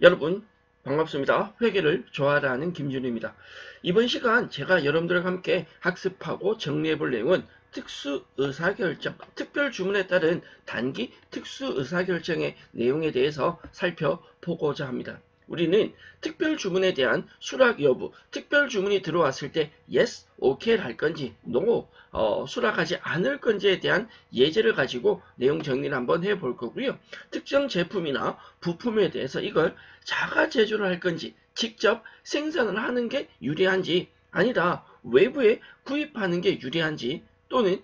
여러분 반갑습니다. 회계를 좋아하는 김준우입니다. 이번 시간 제가 여러분들과 함께 학습하고 정리해 볼 내용은 특수의사결정, 특별주문에 따른 단기 특수의사결정의 내용에 대해서 살펴보고자 합니다. 우리는 특별주문에 대한 수락 여부, 특별주문이 들어왔을 때 yes, okay를 할 건지 no, 수락하지 않을 건지에 대한 예제를 가지고 내용 정리를 한번 해볼 거고요. 특정 제품이나 부품에 대해서 이걸 자가 제조를 할 건지 직접 생산을 하는 게 유리한지 아니라 외부에 구입하는 게 유리한지 또는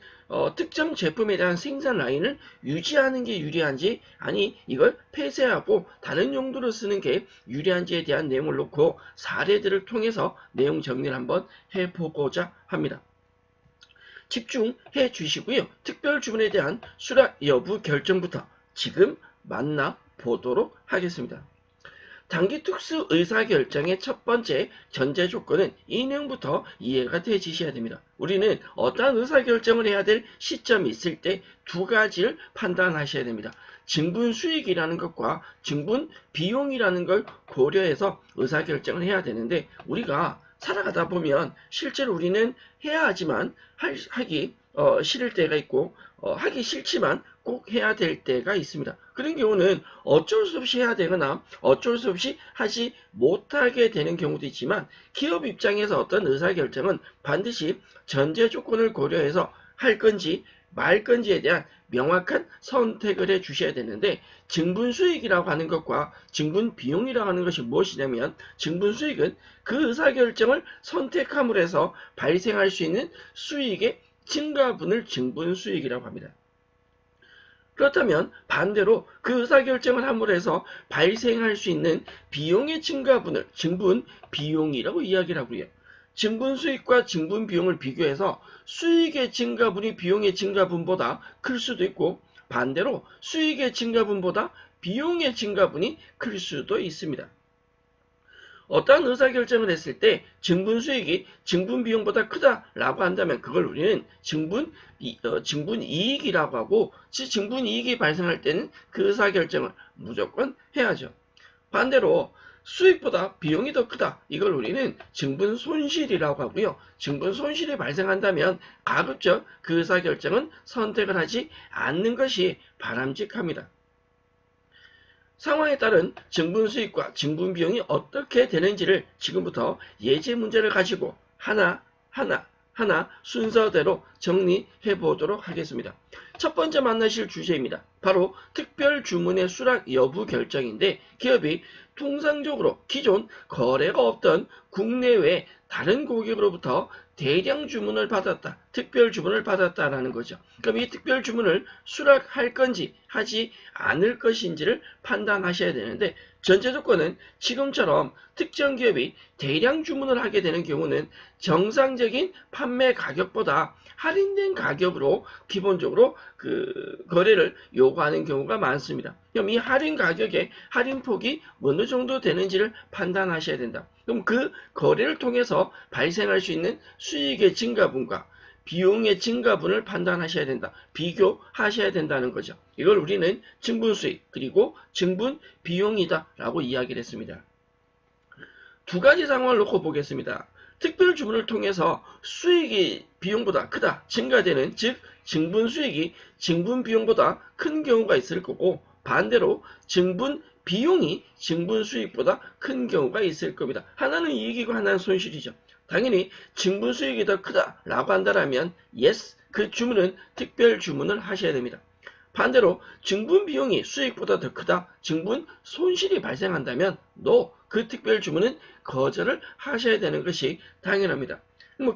특정 제품에 대한 생산 라인을 유지하는 게 유리한지 아니 이걸 폐쇄하고 다른 용도로 쓰는 게 유리한지에 대한 내용을 놓고 사례들을 통해서 내용 정리를 한번 해보고자 합니다. 집중해 주시고요. 특별주문에 대한 수락 여부 결정부터 지금 만나보도록 하겠습니다. 단기 특수 의사결정의 첫 번째 전제 조건은 이 내용부터 이해가 되시셔야 됩니다. 우리는 어떠한 의사결정을 해야 될 시점이 있을 때 두 가지를 판단하셔야 됩니다. 증분 수익이라는 것과 증분 비용이라는 걸 고려해서 의사결정을 해야 되는데 우리가 살아가다 보면 실제로 우리는 해야 하지만 하기 싫을 때가 있고 하기 싫지만 꼭 해야 될 때가 있습니다. 그런 경우는 어쩔 수 없이 해야 되거나 어쩔 수 없이 하지 못하게 되는 경우도 있지만 기업 입장에서 어떤 의사결정은 반드시 전제 조건을 고려해서 할 건지 말 건지에 대한 명확한 선택을 해 주셔야 되는데 증분 수익이라고 하는 것과 증분 비용이라고 하는 것이 무엇이냐면 증분 수익은 그 의사결정을 선택함으로 해서 발생할 수 있는 수익의 증가분을 증분 수익이라고 합니다. 그렇다면 반대로 그 의사결정을 함으로 해서 발생할 수 있는 비용의 증가분을 증분 비용이라고 이야기를 하고요. 증분 수익과 증분 비용을 비교해서 수익의 증가분이 비용의 증가분보다 클 수도 있고 반대로 수익의 증가분보다 비용의 증가분이 클 수도 있습니다. 어떠한 의사결정을 했을 때 증분 수익이 증분 비용보다 크다라고 한다면 그걸 우리는 증분 이익이라고 하고 증분 이익이 발생할 때는 그 의사결정을 무조건 해야죠. 반대로 수익보다 비용이 더 크다. 이걸 우리는 증분 손실이라고 하고요. 증분 손실이 발생한다면 가급적 그 의사결정은 선택을 하지 않는 것이 바람직합니다. 상황에 따른 증분 수익과 증분 비용이 어떻게 되는지를 지금부터 예제 문제를 가지고 하나 순서대로 정리해 보도록 하겠습니다. 첫 번째 만나실 주제입니다. 바로 특별 주문의 수락 여부 결정인데 기업이 통상적으로 기존 거래가 없던 국내외 다른 고객으로부터 대량 주문을 받았다. 특별 주문을 받았다라는 거죠. 그럼 이 특별 주문을 수락할 건지 하지 않을 것인지를 판단하셔야 되는데 전제 조건은 지금처럼 특정 기업이 대량 주문을 하게 되는 경우는 정상적인 판매 가격보다 할인된 가격으로 기본적으로 그 거래를 요구하는 경우가 많습니다. 그럼 이 할인 가격의 할인폭이 어느 정도 되는지를 판단하셔야 된다. 그럼 그 거래를 통해서 발생할 수 있는 수익의 증가분과 비용의 증가분을 판단하셔야 된다. 비교하셔야 된다는 거죠. 이걸 우리는 증분 수익 그리고 증분 비용이다 라고 이야기를 했습니다. 두 가지 상황을 놓고 보겠습니다. 특별 주문을 통해서 수익이 비용보다 크다, 증가되는 즉 증분 수익이 증분 비용보다 큰 경우가 있을 거고 반대로 증분 비용이 증분 수익보다 큰 경우가 있을 겁니다. 하나는 이익이고 하나는 손실이죠. 당연히 증분 수익이 더 크다라고 한다면 yes, 그 주문은 특별 주문을 하셔야 됩니다. 반대로 증분 비용이 수익보다 더 크다, 증분 손실이 발생한다면 no, 그 특별 주문은 거절을 하셔야 되는 것이 당연합니다.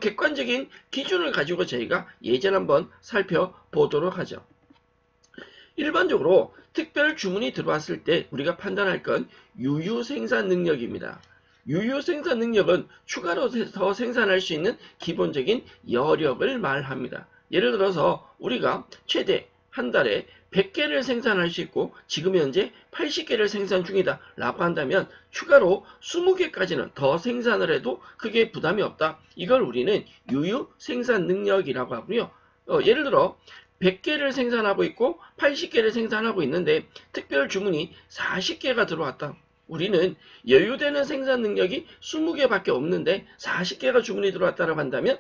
객관적인 기준을 가지고 저희가 예제를 한번 살펴보도록 하죠. 일반적으로 특별 주문이 들어왔을 때 우리가 판단할 건 유유 생산 능력입니다. 유유 생산 능력은 추가로 더 생산할 수 있는 기본적인 여력을 말합니다. 예를 들어서 우리가 최대 한 달에 100개를 생산할 수 있고 지금 현재 80개를 생산 중이다 라고 한다면 추가로 20개까지는 더 생산을 해도 크게 부담이 없다. 이걸 우리는 유유 생산 능력이라고 하고요. 예를 들어 100개를 생산하고 있고 80개를 생산하고 있는데 특별 주문이 40개가 들어왔다. 우리는 여유되는 생산 능력이 20개밖에 없는데 40개가 주문이 들어왔다고 한다면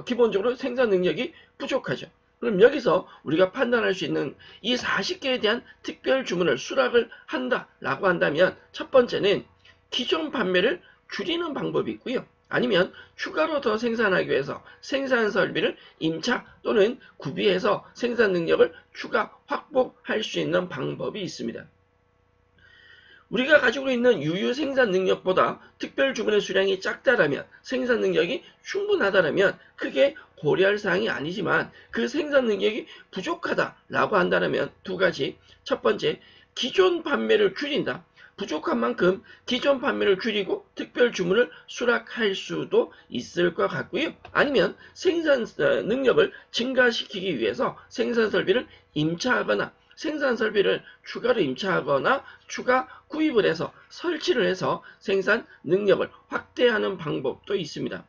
기본적으로 생산 능력이 부족하죠. 그럼 여기서 우리가 판단할 수 있는 이 40개에 대한 특별 주문을 수락을 한다라고 한다면 첫 번째는 기존 판매를 줄이는 방법이 있고요. 아니면 추가로 더 생산하기 위해서 생산 설비를 임차 또는 구비해서 생산 능력을 추가 확보할 수 있는 방법이 있습니다. 우리가 가지고 있는 유유 생산 능력보다 특별 주문의 수량이 작다라면 생산 능력이 충분하다라면 크게 고려할 사항이 아니지만 그 생산 능력이 부족하다라고 한다면 두 가지. 첫 번째, 기존 판매를 줄인다. 부족한 만큼 기존 판매를 줄이고 특별 주문을 수락할 수도 있을 것 같고요. 아니면 생산 능력을 증가시키기 위해서 생산 설비를 임차하거나 생산 설비를 추가로 임차하거나 추가 구입을 해서 설치를 해서 생산 능력을 확대하는 방법도 있습니다.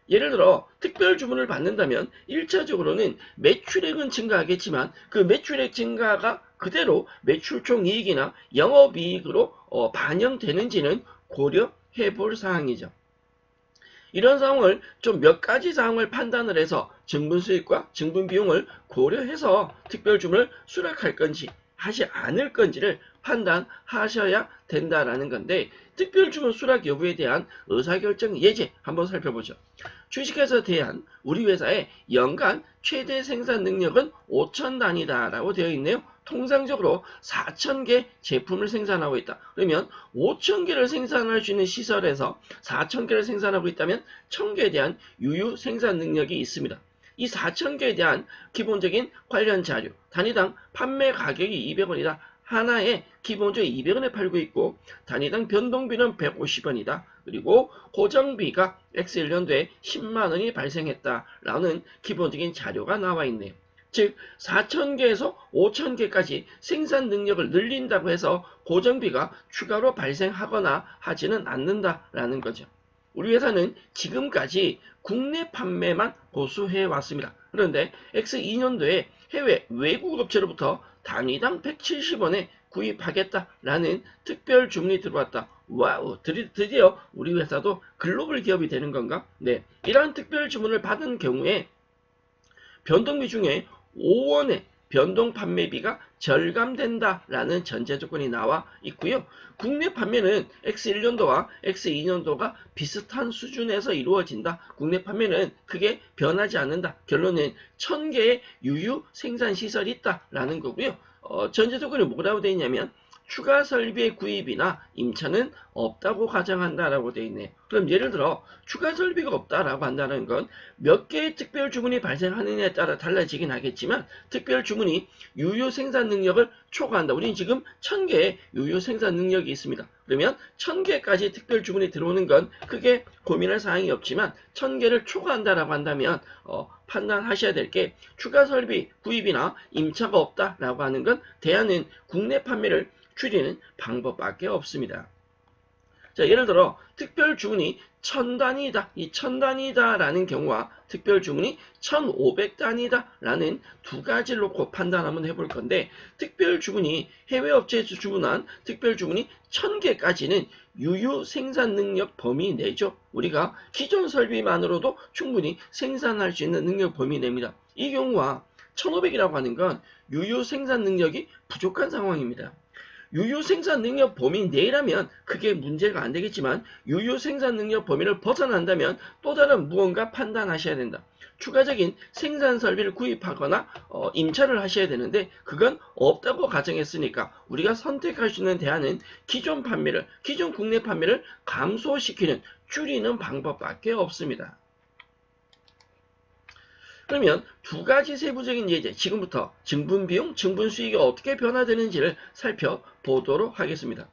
예를 들어 특별 주문을 받는다면 1차적으로는 매출액은 증가하겠지만 그 매출액 증가가 그대로 매출총 이익이나 영업이익으로 반영되는지는 고려해 볼 사항이죠. 이런 상황을 좀 몇 가지 사항을 판단을 해서 증분 수익과 증분 비용을 고려해서 특별 주문을 수락할 건지 하지 않을 건지를 판단하셔야 된다라는 건데 특별 주문 수락 여부에 대한 의사결정 예제 한번 살펴보죠. 주식회사 대한 우리 회사의 연간 최대 생산 능력은 5천 단위다라고 되어 있네요. 통상적으로 4,000개 제품을 생산하고 있다. 그러면 5,000개를 생산할 수 있는 시설에서 4,000개를 생산하고 있다면 1,000개에 대한 유유 생산 능력이 있습니다. 이 4,000개에 대한 기본적인 관련 자료, 단위당 판매 가격이 200원이다. 하나에 기본적으로 200원에 팔고 있고 단위당 변동비는 150원이다. 그리고 고정비가 X1년도에 10만원이 발생했다라는 기본적인 자료가 나와 있네요. 즉 4,000개에서 5,000개까지 생산 능력을 늘린다고 해서 고정비가 추가로 발생하거나 하지는 않는다라는 거죠. 우리 회사는 지금까지 국내 판매만 고수해 왔습니다. 그런데 X2년도에 해외 외국 업체로부터 단위당 170원에 구입하겠다라는 특별 주문이 들어왔다. 와우, 드디어 우리 회사도 글로벌 기업이 되는 건가? 네, 이러한 특별 주문을 받은 경우에 변동비 중에 5원의 변동 판매비가 절감된다라는 전제 조건이 나와 있고요. 국내 판매는 X1년도와 X2년도가 비슷한 수준에서 이루어진다. 국내 판매는 크게 변하지 않는다. 결론은 1,000개의 유유 생산 시설이 있다라는 거고요. 전제 조건이 뭐라고 되어 있냐면 추가 설비의 구입이나 임차는 없다고 가정한다라고 되어 있네요. 그럼 예를 들어 추가 설비가 없다라고 한다는 건 몇 개의 특별 주문이 발생하느냐에 따라 달라지긴 하겠지만 특별 주문이 유효 생산 능력을 초과한다. 우리는 지금 1,000개의 유효 생산 능력이 있습니다. 그러면 1,000개까지 특별 주문이 들어오는 건 크게 고민할 사항이 없지만 1,000개를 초과한다라고 한다면 판단하셔야 될 게 추가 설비 구입이나 임차가 없다라고 하는 건 대안은 국내 판매를 줄이는 방법밖에 없습니다. 자, 예를 들어 특별 주문이 1,000단위다. 이 1,000단위다 라는 경우와 특별 주문이 1,500단위다 라는 두 가지를 놓고 판단 한번 해볼 건데 특별 주문이 해외 업체에서 주문한 특별 주문이 1,000개까지는 유유 생산 능력 범위 내죠. 우리가 기존 설비만으로도 충분히 생산할 수 있는 능력 범위 내입니다. 이 경우와 1,500이라고 하는 건 유유 생산 능력이 부족한 상황입니다. 유유 생산 능력 범위 내라면 크게 문제가 안 되겠지만 유유 생산 능력 범위를 벗어난다면 또 다른 무언가 판단하셔야 된다. 추가적인 생산 설비를 구입하거나 임차를 하셔야 되는데 그건 없다고 가정했으니까 우리가 선택할 수 있는 대안은 기존 국내 판매를 감소시키는 줄이는 방법밖에 없습니다. 그러면 두 가지 세부적인 예제, 지금부터 증분비용, 증분수익이 어떻게 변화되는지를 살펴보도록 하겠습니다.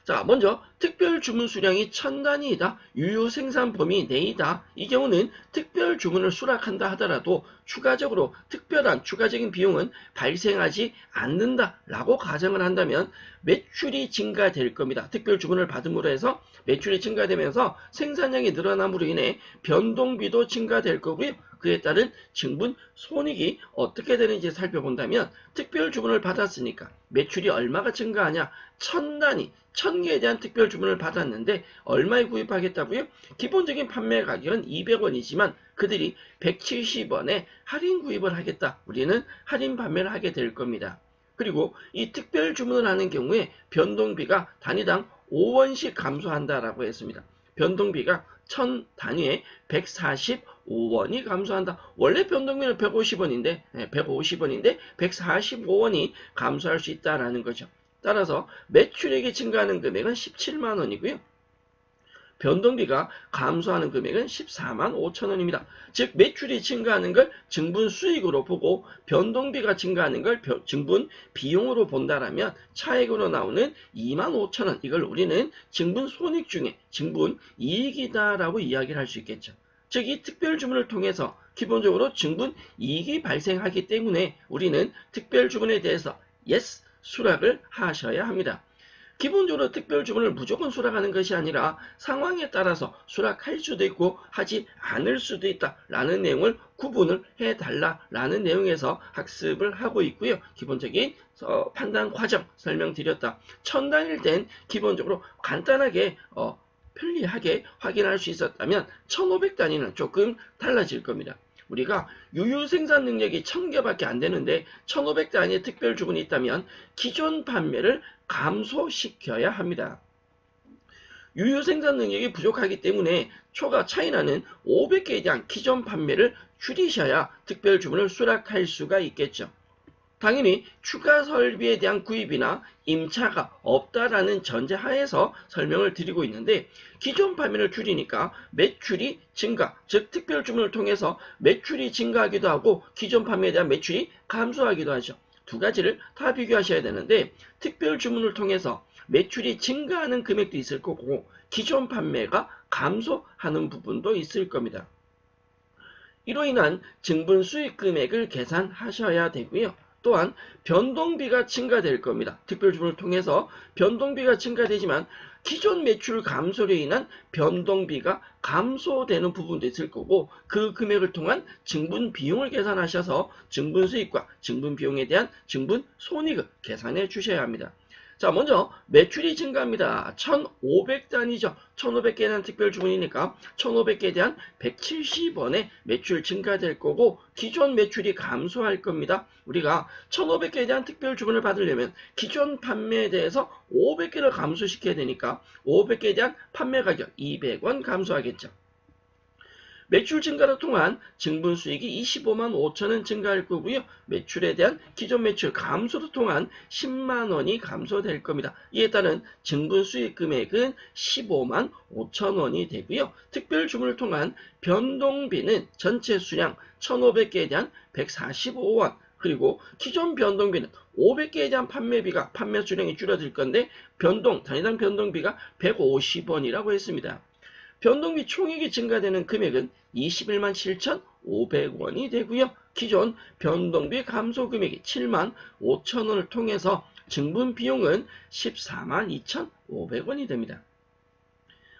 자, 먼저 특별 주문 수량이 1,000단위이다. 유효 생산 범위 내이다. 이 경우는 특별 주문을 수락한다 하더라도 추가적으로 특별한 추가적인 비용은 발생하지 않는다라고 가정을 한다면 매출이 증가될 겁니다. 특별 주문을 받음으로 해서 매출이 증가되면서 생산량이 늘어남으로 인해 변동비도 증가될 거고요. 그에 따른 증분 손익이 어떻게 되는지 살펴본다면 특별 주문을 받았으니까 매출이 얼마가 증가하냐? 1000단위, 1000개에 대한 특별 주문을 받았는데 얼마에 구입하겠다고요? 기본적인 판매 가격은 200원이지만 그들이 170원에 할인 구입을 하겠다. 우리는 할인 판매를 하게 될 겁니다. 그리고 이 특별 주문을 하는 경우에 변동비가 단위당 5원씩 감소한다라고 했습니다. 변동비가 1000단위에 145원이 감소한다. 원래 변동비는 150원인데 145원이 감소할 수 있다라는 거죠. 따라서 매출액이 증가하는 금액은 17만 원이고요. 변동비가 감소하는 금액은 14만 5천 원입니다. 즉 매출이 증가하는 걸 증분 수익으로 보고 변동비가 증가하는 걸 증분 비용으로 본다라면 차액으로 나오는 2만 5천 원, 이걸 우리는 증분 손익 중에 증분 이익이다라고 이야기를 할 수 있겠죠. 즉 이 특별 주문을 통해서 기본적으로 증분 이익이 발생하기 때문에 우리는 특별 주문에 대해서 yes 수락을 하셔야 합니다. 기본적으로 특별 주문을 무조건 수락하는 것이 아니라 상황에 따라서 수락할 수도 있고 하지 않을 수도 있다라는 내용을 구분을 해달라라는 내용에서 학습을 하고 있고요. 기본적인 판단 과정 설명드렸다. 1000단일 땐 기본적으로 간단하게 편리하게 확인할 수 있었다면 1500단위는 조금 달라질 겁니다. 우리가 유효 생산 능력이 1000개밖에 안 되는데 1500단위의 특별 주문이 있다면 기존 판매를 감소시켜야 합니다. 유효 생산 능력이 부족하기 때문에 초과 차이나는 500개에 대한 기존 판매를 줄이셔야 특별 주문을 수락할 수가 있겠죠. 당연히 추가 설비에 대한 구입이나 임차가 없다라는 전제하에서 설명을 드리고 있는데 기존 판매를 줄이니까 매출이 증가, 즉 특별 주문을 통해서 매출이 증가하기도 하고 기존 판매에 대한 매출이 감소하기도 하죠. 두 가지를 다 비교하셔야 되는데 특별 주문을 통해서 매출이 증가하는 금액도 있을 거고 기존 판매가 감소하는 부분도 있을 겁니다. 이로 인한 증분 수익 금액을 계산하셔야 되고요. 또한 변동비가 증가될 겁니다. 특별주문을 통해서 변동비가 증가되지만 기존 매출 감소로 인한 변동비가 감소되는 부분도 있을 거고 그 금액을 통한 증분 비용을 계산하셔서 증분 수익과 증분 비용에 대한 증분 손익을 계산해 주셔야 합니다. 자, 먼저 매출이 증가합니다. 1500단위죠. 1500개에 대한 특별 주문이니까 1500개에 대한 170원의 매출 증가될 거고 기존 매출이 감소할 겁니다. 우리가 1500개에 대한 특별 주문을 받으려면 기존 판매에 대해서 500개를 감소시켜야 되니까 500개에 대한 판매 가격 200원 감소하겠죠. 매출 증가를 통한 증분 수익이 25만 5천원 증가할 거고요. 매출에 대한 기존 매출 감소를 통한 10만 원이 감소될 겁니다. 이에 따른 증분 수익 금액은 15만 5천 원이 되고요. 특별 주문을 통한 변동비는 전체 수량 1,500개에 대한 145원, 그리고 기존 변동비는 500개에 대한 판매비가 판매 수량이 줄어들 건데 단위당 변동비가 150원이라고 했습니다. 변동비 총액이 증가되는 금액은 21만 7,500원이 되고요. 기존 변동비 감소 금액이 7만 5천 원을 통해서 증분 비용은 14만 2,500원이 됩니다.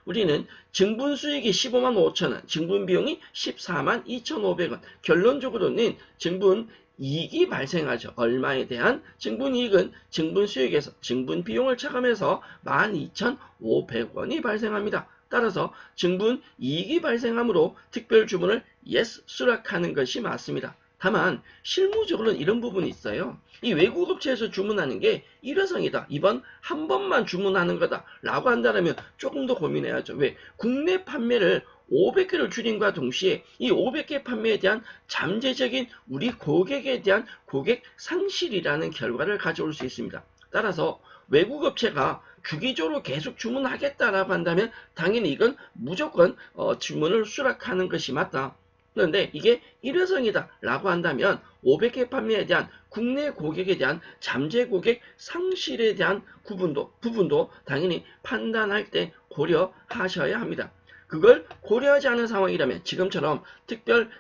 우리는 증분 수익이 15만 5천 원, 증분 비용이 14만 2,500원. 결론적으로는 증분 이익이 발생하죠. 얼마에 대한 증분 이익은 증분 수익에서 증분 비용을 차감해서 12,500원이 발생합니다. 따라서 증분 이익이 발생하므로 특별 주문을 yes 수락하는 것이 맞습니다. 다만 실무적으로는 이런 부분이 있어요. 이 외국 업체에서 주문하는 게 일회성이다. 이번 한 번만 주문하는 거다 라고 한다면 조금 더 고민해야죠. 왜? 국내 판매를 500개를 줄인과 동시에 이 500개 판매에 대한 잠재적인 우리 고객에 대한 고객 상실이라는 결과를 가져올 수 있습니다. 따라서 외국 업체가 주기적으로 계속 주문하겠다라고 한다면 당연히 이건 무조건 주문을 수락하는 것이 맞다. 그런데 이게 일회성이다 라고 한다면 500개 판매에 대한 국내 고객에 대한 잠재 고객 상실에 대한 부분도 당연히 판단할 때 고려하셔야 합니다. 그걸 고려하지 않은 상황이라면 지금처럼 특별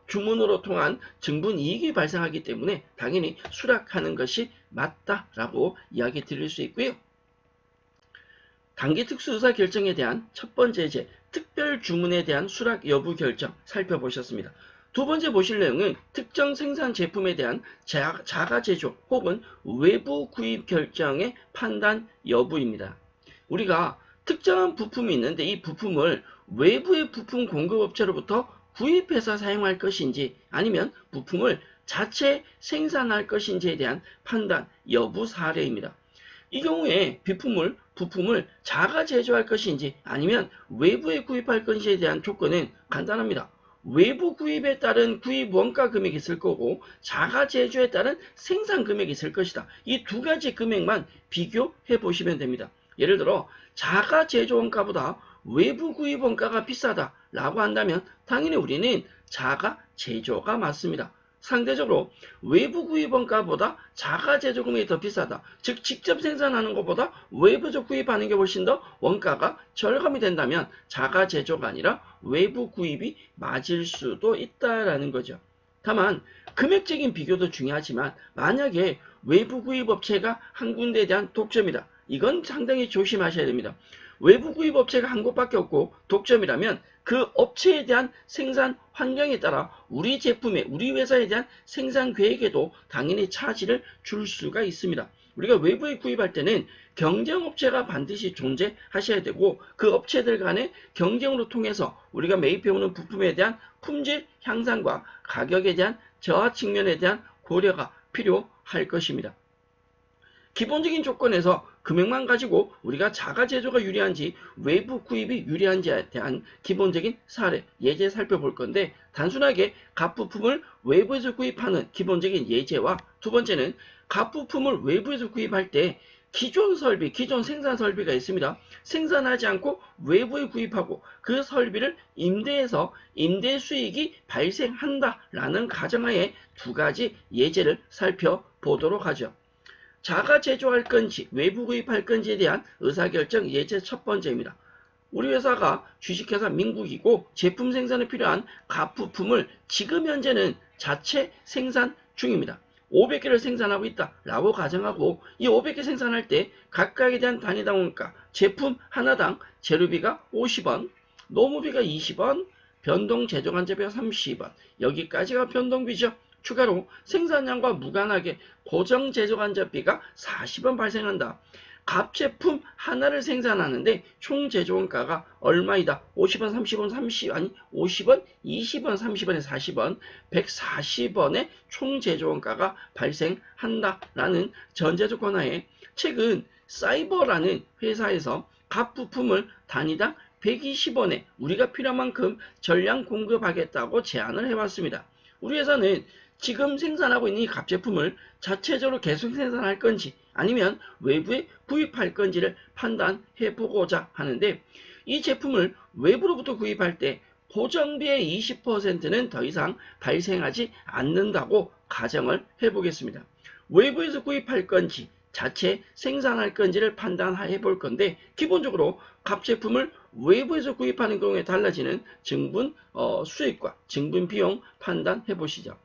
주문으로 통한 증분 이익이 발생하기 때문에 당연히 수락하는 것이 맞다라고 이야기 드릴 수 있고요. 단기 특수의사 결정에 대한 첫 번째 제 특별 주문에 대한 수락 여부 결정 살펴보셨습니다. 두 번째 보실 내용은 특정 생산 제품에 대한 자가 제조 혹은 외부 구입 결정의 판단 여부입니다. 우리가 특정한 부품이 있는데 이 부품을 외부의 부품 공급업체로부터 구입해서 사용할 것인지 아니면 부품을 자체 생산할 것인지에 대한 판단 여부 사례입니다. 이 경우에 부품을 자가 제조할 것인지 아니면 외부에 구입할 것인지에 대한 조건은 간단합니다. 외부 구입에 따른 구입 원가 금액이 있을 거고 자가 제조에 따른 생산 금액이 있을 것이다. 이 두 가지 금액만 비교해 보시면 됩니다. 예를 들어 자가 제조 원가보다 외부 구입 원가가 비싸다라고 한다면 당연히 우리는 자가 제조가 맞습니다. 상대적으로 외부 구입 원가보다 자가 제조 금액이 더 비싸다. 즉 직접 생산하는 것보다 외부적 구입하는 게 훨씬 더 원가가 절감이 된다면 자가 제조가 아니라 외부 구입이 맞을 수도 있다라는 거죠. 다만 금액적인 비교도 중요하지만 만약에 외부 구입 업체가 한 군데에 대한 독점이다. 이건 상당히 조심하셔야 됩니다. 외부 구입 업체가 한 곳밖에 없고 독점이라면 그 업체에 대한 생산 환경에 따라 우리 제품에 우리 회사에 대한 생산 계획에도 당연히 차질을 줄 수가 있습니다. 우리가 외부에 구입할 때는 경쟁업체가 반드시 존재하셔야 되고 그 업체들 간의 경쟁으로 통해서 우리가 매입해오는 부품에 대한 품질 향상과 가격에 대한 저하 측면에 대한 고려가 필요할 것입니다. 기본적인 조건에서 금액만 가지고 우리가 자가 제조가 유리한지 외부 구입이 유리한지에 대한 기본적인 사례, 예제 살펴볼 건데 단순하게 각 부품을 외부에서 구입하는 기본적인 예제와 두 번째는 각 부품을 외부에서 구입할 때 기존 설비, 기존 생산 설비가 있습니다. 생산하지 않고 외부에 구입하고 그 설비를 임대해서 임대 수익이 발생한다라는 가정하에 두 가지 예제를 살펴보도록 하죠. 자가 제조할 건지 외부 구입할 건지에 대한 의사결정 예제 첫 번째입니다. 우리 회사가 주식회사 민국이고 제품 생산에 필요한 각 부품을 지금 현재는 자체 생산 중입니다. 500개를 생산하고 있다라고 가정하고 이 500개 생산할 때 각각에 대한 단위당 원가 제품 하나당 재료비가 50원, 노무비가 20원, 변동 제조간접비가 30원 여기까지가 변동비죠. 추가로 생산량과 무관하게 고정 제조간접비가 40원 발생한다. 각 제품 하나를 생산하는데 총 제조원가가 얼마이다. 50원, 30원, 50원, 20원, 30원에 40원, 140원의 총 제조원가가 발생한다라는 전제조건 하에 최근 사이버라는 회사에서 각 부품을 단위당 120원에 우리가 필요한 만큼 전량 공급하겠다고 제안을 해왔습니다. 우리 회사는 지금 생산하고 있는 이 각 제품을 자체적으로 계속 생산할 건지 아니면 외부에 구입할 건지를 판단해 보고자 하는데 이 제품을 외부로부터 구입할 때 고정비의 20%는 더 이상 발생하지 않는다고 가정을 해보겠습니다. 외부에서 구입할 건지 자체 생산할 건지를 판단해 볼 건데 기본적으로 각 제품을 외부에서 구입하는 경우에 달라지는 증분 수익과 증분 비용 판단해 보시죠.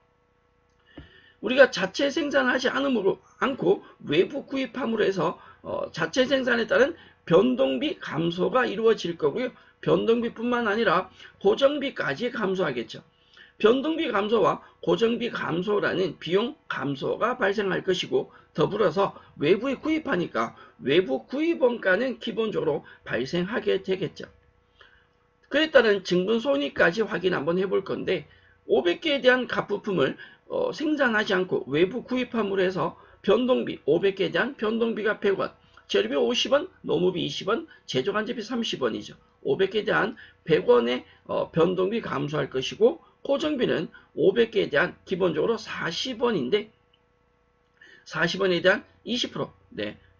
우리가 자체 생산하지 않고 외부 구입함으로 해서 자체 생산에 따른 변동비 감소가 이루어질 거고요. 변동비뿐만 아니라 고정비까지 감소하겠죠. 변동비 감소와 고정비 감소라는 비용 감소가 발생할 것이고 더불어서 외부에 구입하니까 외부 구입 원가는 기본적으로 발생하게 되겠죠. 그에 따른 증분 손익까지 확인 한번 해볼 건데 500개에 대한 각 부품을 생산하지 않고 외부 구입함으로 해서 변동비 500개에 대한 변동비가 100원, 재료비 50원, 노무비 20원, 제조간접비 30원이죠. 500개에 대한 100원의 변동비 감소할 것이고 고정비는 500개에 대한 기본적으로 40원인데 40원에 대한 20%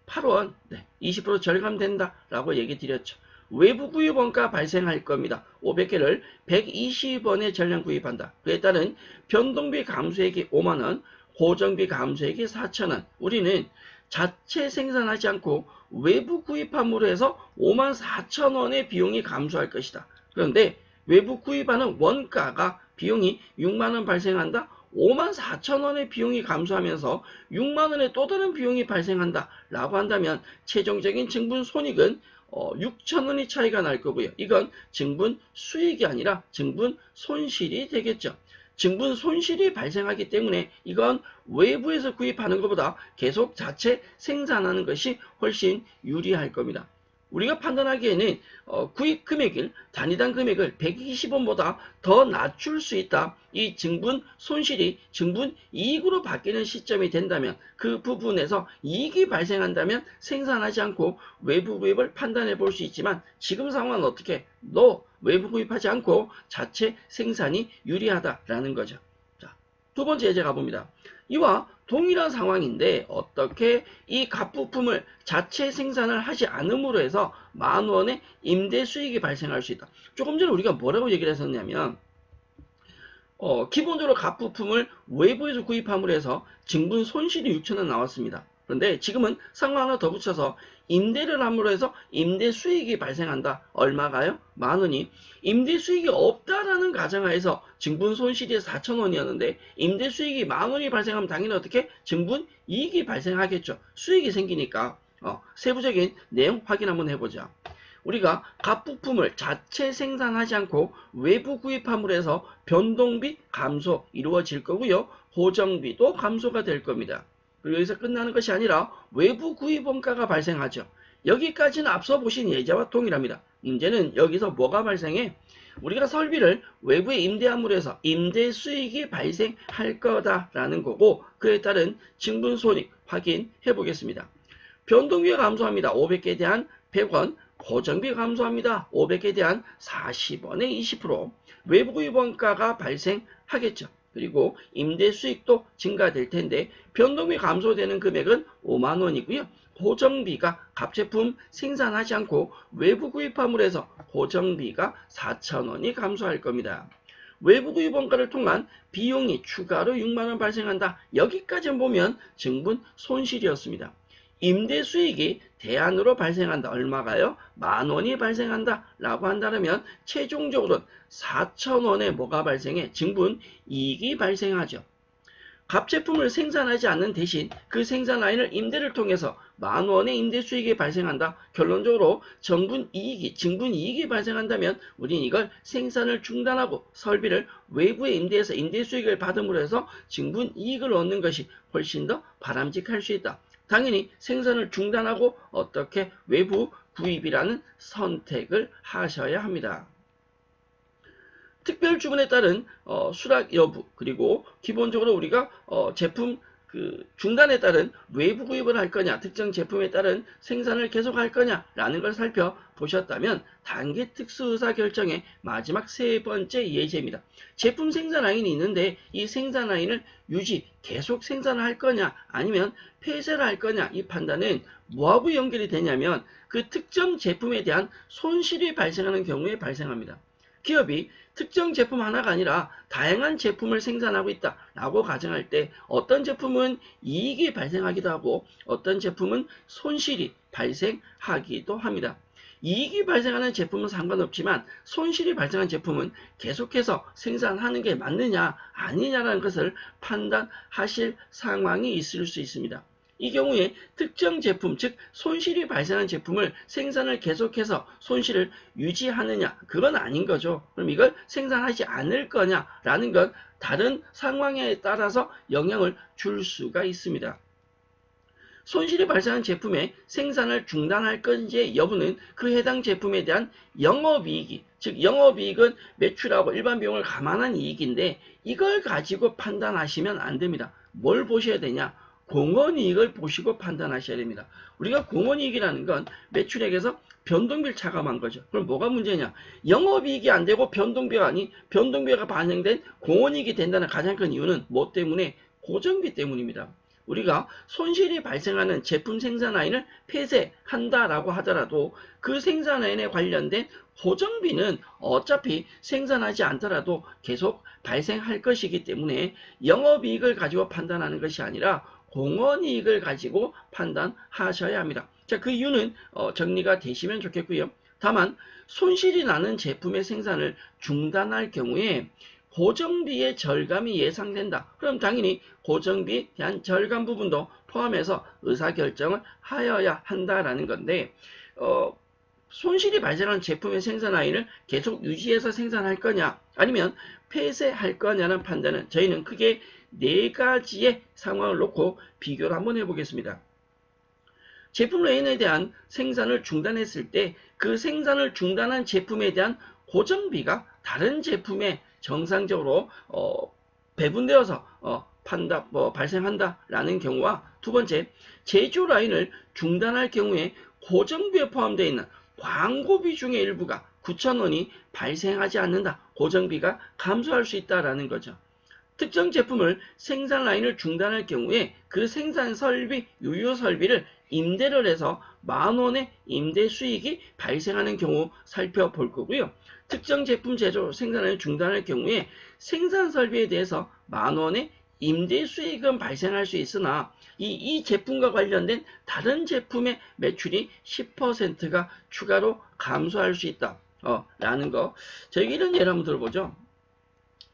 8원 20% 절감된다라고 얘기 드렸죠. 외부 구입 원가 발생할 겁니다. 500개를 120원에 전량 구입한다. 그에 따른 변동비 감소액이 5만원, 고정비 감소액이 4천원. 우리는 자체 생산하지 않고 외부 구입함으로 해서 54,000원의 비용이 감소할 것이다. 그런데 외부 구입하는 원가가 비용이 6만원 발생한다. 54,000원의 비용이 감소하면서 6만원의 또 다른 비용이 발생한다 라고 한다면 최종적인 증분 손익은 6,000원의 차이가 날 거고요. 이건 증분 수익이 아니라 증분 손실이 되겠죠. 증분 손실이 발생하기 때문에 이건 외부에서 구입하는 것보다 계속 자체 생산하는 것이 훨씬 유리할 겁니다. 우리가 판단하기에는 구입 금액을 단위당 금액을 120원보다 더 낮출 수 있다. 이 증분 손실이 증분 이익으로 바뀌는 시점이 된다면 그 부분에서 이익이 발생한다면 생산하지 않고 외부 구입을 판단해 볼 수 있지만 지금 상황은 어떻게? 외부 구입하지 않고 자체 생산이 유리하다라는 거죠. 자, 두 번째 예제 가봅니다. 이와 동일한 상황인데 어떻게 이 갑부품을 자체 생산을 하지 않음으로 해서 10,000원의 임대 수익이 발생할 수 있다. 조금 전에 우리가 뭐라고 얘기를 했었냐면 기본적으로 갑부품을 외부에서 구입함으로 해서 증분 손실이 6,000원 나왔습니다. 그런데 지금은 상황 하나 더 붙여서 임대를 함으로 해서 임대 수익이 발생한다. 얼마가요? 10,000원이. 임대 수익이 없다라는 가정하에서 증분 손실이 4,000원이었는데 임대 수익이 10,000원이 발생하면 당연히 어떻게? 증분 이익이 발생하겠죠. 수익이 생기니까. 세부적인 내용 확인 한번 해보자. 우리가 갑부품을 자체 생산하지 않고 외부 구입함으로 해서 변동비 감소 이루어질 거고요. 고정비도 감소가 될 겁니다. 그리고 여기서 끝나는 것이 아니라 외부 구입 원가가 발생하죠. 여기까지는 앞서 보신 예제와 동일합니다. 문제는 여기서 뭐가 발생해? 우리가 설비를 외부에 임대함으로 해서 임대 수익이 발생할 거다라는 거고 그에 따른 증분 손익 확인해 보겠습니다. 변동비가 감소합니다. 500개에 대한 100원, 고정비 감소합니다. 500개에 대한 40원의 20%, 외부 구입 원가가 발생하겠죠. 그리고 임대 수익도 증가될 텐데 변동비 감소되는 금액은 50,000원이고요. 고정비가 갑제품 생산하지 않고 외부 구입함으로 해서 고정비가 4,000원이 감소할 겁니다. 외부 구입 원가를 통한 비용이 추가로 60,000원 발생한다. 여기까지 보면 증분 손실이었습니다. 임대 수익이 대안으로 발생한다. 얼마가요? 10,000원이 발생한다. 라고 한다면 최종적으로는 4,000원에 뭐가 발생해? 증분 이익이 발생하죠. 갑제품을 생산하지 않는 대신 그 생산 라인을 임대를 통해서 10,000원의 임대 수익이 발생한다. 결론적으로 증분 이익이 발생한다면 우리는 이걸 생산을 중단하고 설비를 외부에 임대해서 임대 수익을 받음으로 해서 증분 이익을 얻는 것이 훨씬 더 바람직할 수 있다. 당연히 생산을 중단하고 어떻게 외부 구입이라는 선택을 하셔야 합니다. 특별 주문에 따른 수락 여부 그리고 기본적으로 우리가 제품 중단에 따른 외부 구입을 할 거냐 특정 제품에 따른 생산을 계속할 거냐라는 걸 살펴보셨다면 단기 특수의사결정의 마지막 세 번째 예제입니다. 제품 생산 라인이 있는데 이 생산 라인을 계속 생산을 할 거냐 아니면 폐쇄를 할 거냐 이 판단은 뭐하고 연결이 되냐면 그 특정 제품에 대한 손실이 발생하는 경우에 발생합니다. 기업이 특정 제품 하나가 아니라 다양한 제품을 생산하고 있다라고 가정할 때 어떤 제품은 이익이 발생하기도 하고 어떤 제품은 손실이 발생하기도 합니다. 이익이 발생하는 제품은 상관없지만 손실이 발생한 제품은 계속해서 생산하는 게 맞느냐 아니냐라는 것을 판단하실 상황이 있을 수 있습니다. 이 경우에 특정 제품, 즉 손실이 발생한 제품을 생산을 계속해서 손실을 유지하느냐 그건 아닌 거죠. 그럼 이걸 생산하지 않을 거냐라는 건 다른 상황에 따라서 영향을 줄 수가 있습니다. 손실이 발생한 제품의 생산을 중단할 건지 여부는 그 해당 제품에 대한 영업이익이, 즉 영업이익은 매출하고 일반 비용을 감안한 이익인데 이걸 가지고 판단하시면 안 됩니다. 뭘 보셔야 되냐? 공헌이익을 보시고 판단하셔야 됩니다. 우리가 공헌이익이라는 건 매출액에서 변동비를 차감한 거죠. 그럼 뭐가 문제냐? 영업이익이 안 되고 변동비가 반영된 공헌이익이 된다는 가장 큰 이유는 뭐 때문에? 고정비 때문입니다. 우리가 손실이 발생하는 제품 생산 라인을 폐쇄한다라고 하더라도 그 생산 라인에 관련된 고정비는 어차피 생산하지 않더라도 계속 발생할 것이기 때문에 영업이익을 가지고 판단하는 것이 아니라 공헌이익을 가지고 판단하셔야 합니다. 자, 그 이유는 정리가 되시면 좋겠고요. 다만 손실이 나는 제품의 생산을 중단할 경우에 고정비의 절감이 예상된다. 그럼 당연히 고정비에 대한 절감 부분도 포함해서 의사결정을 하여야 한다라는 건데 손실이 발생한 제품의 생산 라인을 계속 유지해서 생산할 거냐 아니면 폐쇄할 거냐는 판단은 저희는 크게 네 가지의 상황을 놓고 비교를 한번 해보겠습니다. 제품 라인에 대한 생산을 중단했을 때 그 생산을 중단한 제품에 대한 고정비가 다른 제품에 정상적으로 배분되어서 발생한다라는 경우와 두 번째, 제조 라인을 중단할 경우에 고정비에 포함되어 있는 광고비 중의 일부가 9,000원이 발생하지 않는다. 고정비가 감소할 수 있다라는 거죠. 특정 제품을 생산 라인을 중단할 경우에 그 생산 설비, 유효 설비를 임대를 해서 10,000원의 임대 수익이 발생하는 경우 살펴볼 거고요. 특정 제품 제조 생산 라인을 중단할 경우에 생산 설비에 대해서 10,000원의 임대 수익은 발생할 수 있으나 이 제품과 관련된 다른 제품의 매출이 10%가 추가로 감소할 수 있다. 라는 거. 저희가 이런 예를 한번 들어보죠.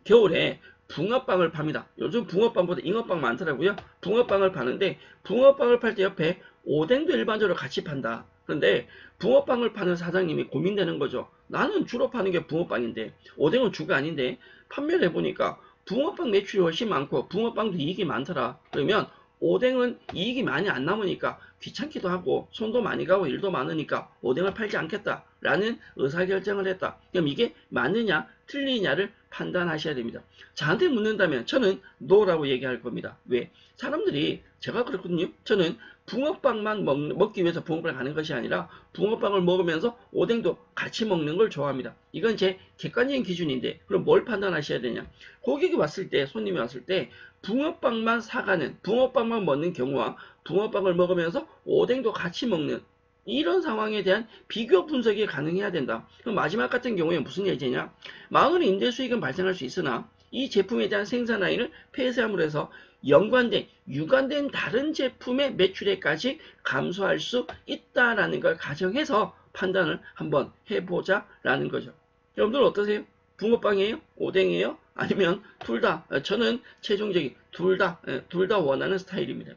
겨울에 붕어빵을 팝니다. 요즘 붕어빵보다 잉어빵 많더라고요. 붕어빵을 파는데 붕어빵을 팔 때 옆에 오뎅도 일반적으로 같이 판다. 그런데 붕어빵을 파는 사장님이 고민되는 거죠. 나는 주로 파는 게 붕어빵인데 오뎅은 주가 아닌데 판매를 해보니까 붕어빵 매출이 훨씬 많고 붕어빵도 이익이 많더라. 그러면 오뎅은 이익이 많이 안 남으니까 귀찮기도 하고 손도 많이 가고 일도 많으니까 오뎅을 팔지 않겠다라는 의사결정을 했다. 그럼 이게 맞느냐 틀리냐를 판단하셔야 됩니다. 저한테 묻는다면 저는 no라고 얘기할 겁니다. 왜? 사람들이 제가 그렇거든요. 저는 붕어빵만 먹기 위해서 붕어빵을 가는 것이 아니라 붕어빵을 먹으면서 오뎅도 같이 먹는 걸 좋아합니다. 이건 제 객관적인 기준인데 그럼 뭘 판단하셔야 되냐? 고객이 왔을 때 손님이 왔을 때 붕어빵만 사가는 붕어빵만 먹는 경우와 붕어빵을 먹으면서 오뎅도 같이 먹는 이런 상황에 대한 비교 분석이 가능해야 된다. 그럼 마지막 같은 경우에 무슨 예제냐? 10,000원의 임대 수익은 발생할 수 있으나 이 제품에 대한 생산 라인을 폐쇄함으로 해서 유관된 다른 제품의 매출액까지 감소할 수 있다라는 걸 가정해서 판단을 한번 해보자라는 거죠. 여러분들 어떠세요? 붕어빵이에요? 오뎅이에요? 아니면 둘 다? 저는 최종적인 둘 다 원하는 스타일입니다.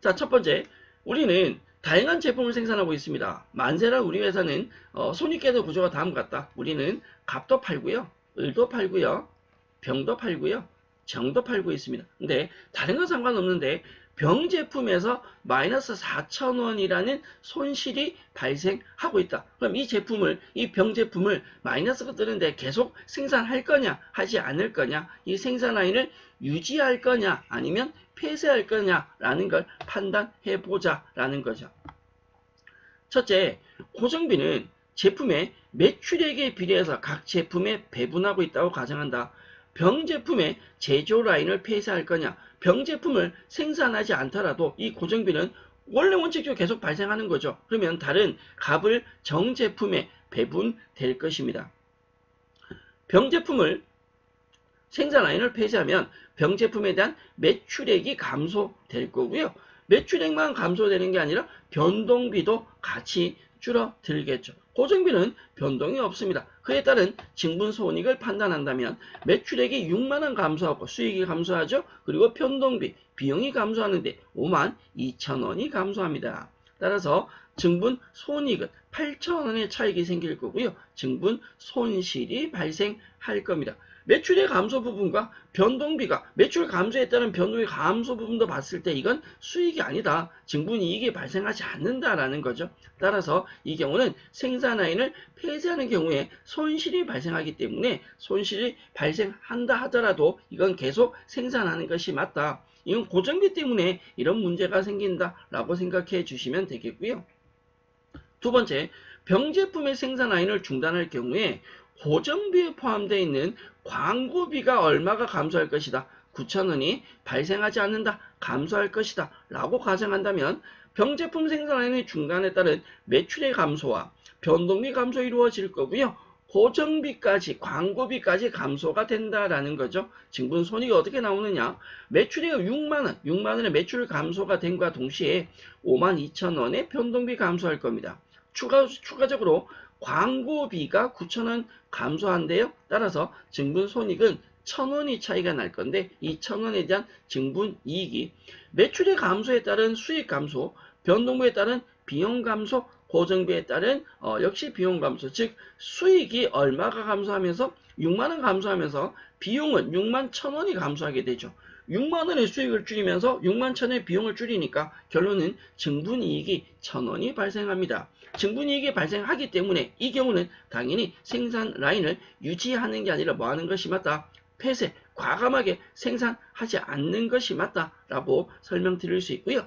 자, 첫 번째, 우리는 다양한 제품을 생산하고 있습니다. 만세랑 우리 회사는 손익계도 구조가 다음과 같다. 우리는 값도 팔고요, 을도 팔고요, 병도 팔고요, 정도 팔고 있습니다. 근데 다른 건 상관없는데 병 제품에서 마이너스 4,000원이라는 손실이 발생하고 있다. 그럼 이 병 제품을 마이너스가 뜨는데 계속 생산할 거냐, 하지 않을 거냐, 이 생산 라인을 유지할 거냐, 아니면 폐쇄할 거냐라는 걸 판단해 보자라는 거죠. 첫째, 고정비는 제품의 매출액에 비례해서 각 제품에 배분하고 있다고 가정한다. 병 제품의 제조 라인을 폐쇄할 거냐, 병 제품을 생산하지 않더라도 이 고정비는 원래 원칙적으로 계속 발생하는 거죠. 그러면 다른 값을 정 제품에 배분될 것입니다. 병 제품을 생산 라인을 폐쇄하면 병 제품에 대한 매출액이 감소될 거고요. 매출액만 감소되는 게 아니라 변동비도 같이 줄어들겠죠. 고정비는 변동이 없습니다. 그에 따른 징분 손익을 판단한다면 매출액이 6만원 감소하고 수익이 감소하죠. 그리고 변동비, 비용이 감소하는데 52,000원이 감소합니다. 따라서 증분 손익은 8,000원의 차익이 생길 거고요. 증분 손실이 발생할 겁니다. 매출의 감소 부분과 변동비가 매출 감소에 따른 변동비 감소 부분도 봤을 때 이건 수익이 아니다. 증분이익이 발생하지 않는다라는 거죠. 따라서 이 경우는 생산 라인을 폐쇄하는 경우에 손실이 발생하기 때문에 손실이 발생한다 하더라도 이건 계속 생산하는 것이 맞다. 이건 고정비 때문에 이런 문제가 생긴다라고 생각해 주시면 되겠고요. 두 번째, 병 제품의 생산 라인을 중단할 경우에 고정비에 포함되어 있는 광고비가 얼마가 감소할 것이다. 9,000원이 발생하지 않는다. 감소할 것이다. 라고 가정한다면 병제품 생산 라인의 중단에 따른 매출의 감소와 변동비 감소 이루어질 거고요. 고정비까지 광고비까지 감소가 된다라는 거죠. 증분 손익이 어떻게 나오느냐? 매출이 6만원의 매출 감소가 됨과 동시에 52,000원의 변동비 감소할 겁니다. 추가적으로 광고비가 9,000원 감소한대요. 따라서 증분 손익은 1,000원이 차이가 날 건데 이 1,000원에 대한 증분 이익이 매출의 감소에 따른 수익 감소, 변동비에 따른 비용 감소, 고정비에 따른 역시 비용 감소, 즉 수익이 얼마가 감소하면서 6만원 감소하면서 비용은 6만 1,000원이 감소하게 되죠. 6만원의 수익을 줄이면서 6만 1,000원의 비용을 줄이니까 결론은 증분이익이 1,000원이 발생합니다. 증분이익이 발생하기 때문에 이 경우는 당연히 생산 라인을 유지하는 게 아니라 뭐 하는 것이 맞다? 폐쇄, 과감하게 생산하지 않는 것이 맞다라고 설명드릴 수 있고요.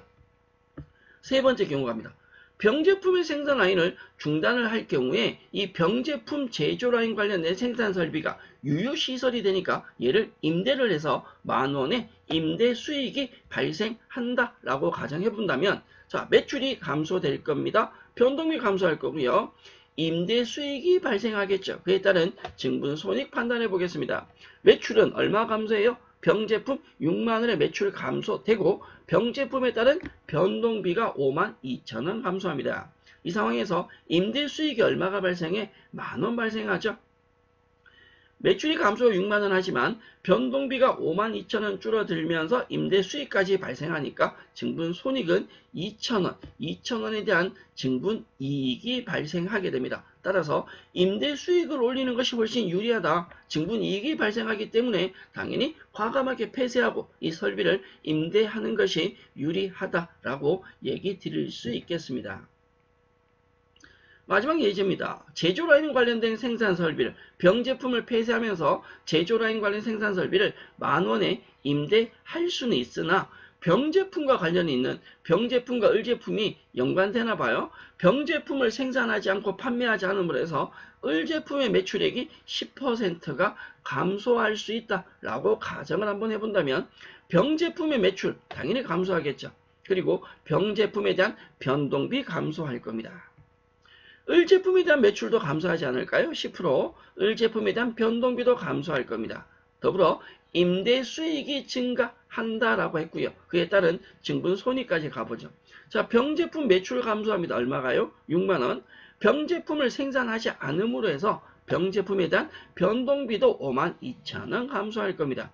세 번째 경우 갑니다. 병제품의 생산 라인을 중단을 할 경우에 이 병제품 제조 라인 관련된 생산 설비가 유효시설이 되니까 얘를 임대를 해서 10,000원의 임대 수익이 발생한다라고 가정해 본다면 자, 매출이 감소될 겁니다. 변동비 감소할 거고요. 임대 수익이 발생하겠죠. 그에 따른 증분 손익 판단해 보겠습니다. 매출은 얼마 감소해요? 병제품 6만원의 매출 감소되고 병제품에 따른 변동비가 52,000원 감소합니다. 이 상황에서 임대 수익이 얼마가 발생해? 10,000원 발생하죠. 매출이 감소 6만원 하지만 변동비가 52,000원 줄어들면서 임대 수익까지 발생하니까 증분 손익은 2,000원, 2,000원에 대한 증분 이익이 발생하게 됩니다. 따라서 임대 수익을 올리는 것이 훨씬 유리하다. 증분 이익이 발생하기 때문에 당연히 과감하게 폐쇄하고 이 설비를 임대하는 것이 유리하다라고 얘기 드릴 수 있겠습니다. 마지막 예제입니다. 제조 라인 관련된 생산 설비를 병제품을 폐쇄하면서 제조 라인 관련 생산 설비를 10,000원에 임대할 수는 있으나 병제품과 관련이 있는 병제품과 을제품이 연관되나 봐요. 병제품을 생산하지 않고 판매하지 않음으로 해서 을제품의 매출액이 10%가 감소할 수 있다라고 가정을 한번 해본다면 병제품의 매출 당연히 감소하겠죠. 그리고 병제품에 대한 변동비 감소할 겁니다. 을제품에 대한 매출도 감소하지 않을까요? 10%. 을제품에 대한 변동비도 감소할 겁니다. 더불어 임대 수익이 증가한다라고 했고요. 그에 따른 증분 손익까지 가보죠. 자, 병제품 매출 감소합니다. 얼마가요? 6만원. 병제품을 생산하지 않음으로 해서 병제품에 대한 변동비도 52,000원 감소할 겁니다.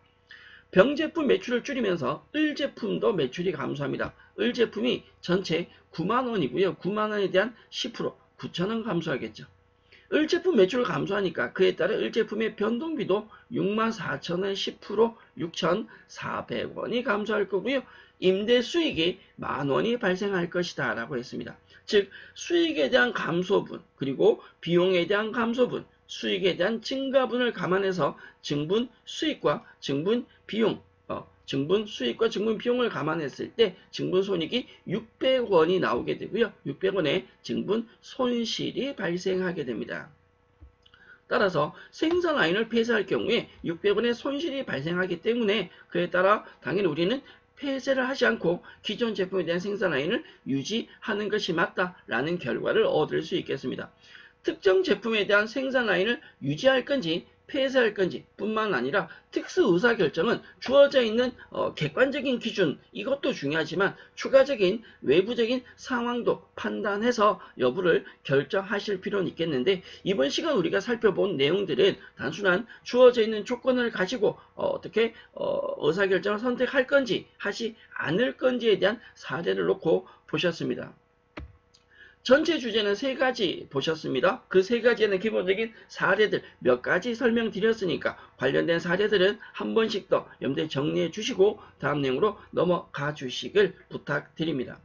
병제품 매출을 줄이면서 을제품도 매출이 감소합니다. 을제품이 전체 9만원이고요. 9만원에 대한 10%. 9,000원 감소하겠죠. 을제품 매출을 감소하니까 그에 따라 을제품의 변동비도 64,000원 10% 6,400원이 감소할 거고요. 임대 수익이 10,000원이 발생할 것이다 라고 했습니다. 즉 수익에 대한 감소분 그리고 비용에 대한 감소분 수익에 대한 증가분을 감안해서 증분 수익과 증분 비용 증분 수익과 증분 비용을 감안했을 때 증분 손익이 600원이 나오게 되고요. 600원의 증분 손실이 발생하게 됩니다. 따라서 생산 라인을 폐쇄할 경우에 600원의 손실이 발생하기 때문에 그에 따라 당연히 우리는 폐쇄를 하지 않고 기존 제품에 대한 생산 라인을 유지하는 것이 맞다라는 결과를 얻을 수 있겠습니다. 특정 제품에 대한 생산 라인을 유지할 건지 폐쇄할 건지 뿐만 아니라 특수 의사결정은 주어져 있는 객관적인 기준 이것도 중요하지만 추가적인 외부적인 상황도 판단해서 여부를 결정하실 필요는 있겠는데 이번 시간 우리가 살펴본 내용들은 단순한 주어져 있는 조건을 가지고 어떻게 의사결정을 선택할 건지 하지 않을 건지에 대한 사례를 놓고 보셨습니다. 전체 주제는 3가지 보셨습니다. 그 3가지에는 기본적인 사례들 몇 가지 설명드렸으니까 관련된 사례들은 한 번씩 더 염두에 정리해 주시고 다음 내용으로 넘어가 주시길 부탁드립니다.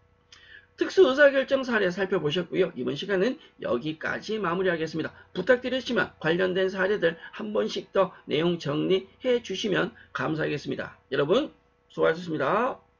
특수 의사결정 사례 살펴보셨고요. 이번 시간은 여기까지 마무리하겠습니다. 부탁드리지만 관련된 사례들 한 번씩 더 내용 정리해 주시면 감사하겠습니다. 여러분 수고하셨습니다.